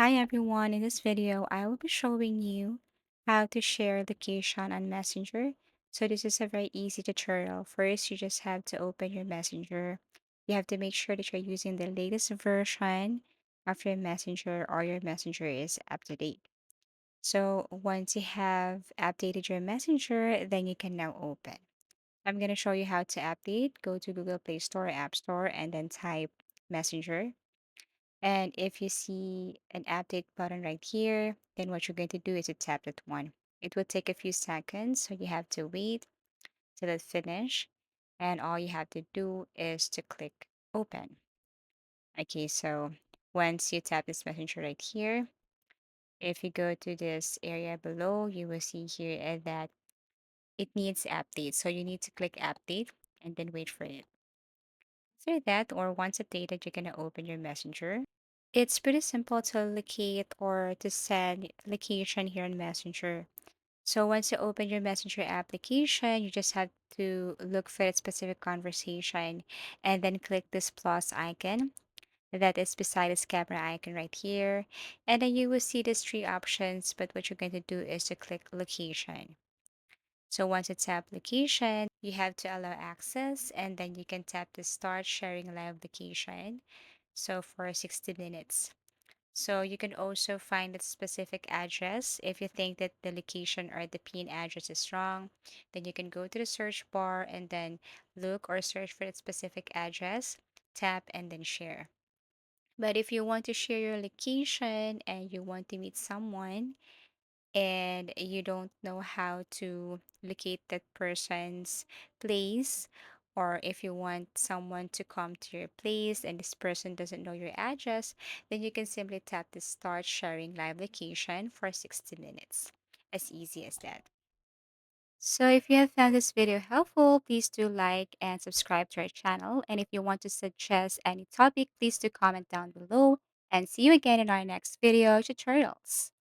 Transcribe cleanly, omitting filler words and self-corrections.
Hi everyone, in this video I will be showing you how to share location on Messenger. So this is a very easy tutorial. First, you just have to open your Messenger. You have to make sure that you're using the latest version of your Messenger or your Messenger is up to date. So once you have updated your Messenger, then you can now open. I'm going to show you how to update. Go to Google Play Store, App Store, and then type Messenger. And if you see an update button right here, then what you're going to do is to tap that one. It will take a few seconds, so you have to wait till it finish. And all you have to do is to click open. Okay, so once you tap this messenger right here, if you go to this area below, you will see here that it needs update. So you need to click update and then wait for it. After that, or once updated, you're gonna open your messenger. It's pretty simple to locate or to send location here in Messenger. So once you open your Messenger application, you just have to look for a specific conversation and then click this plus icon that is beside this camera icon right here. And then you will see these three options, but what you're going to do is to click location. So once it's application, you have to allow access and then you can tap to start sharing live location. So for 60 minutes. So you can also find the specific address. If you think that the location or the pin address is wrong, then you can go to the search bar and then look or search for that specific address, tap and then share. But if you want to share your location and you want to meet someone and you don't know how to locate that person's place, or if you want someone to come to your place and this person doesn't know your address, then you can simply tap the start sharing live location for 60 minutes. As easy as that. So if you have found this video helpful, please do like and subscribe to our channel. And if you want to suggest any topic, please do comment down below. And see you again in our next video tutorials.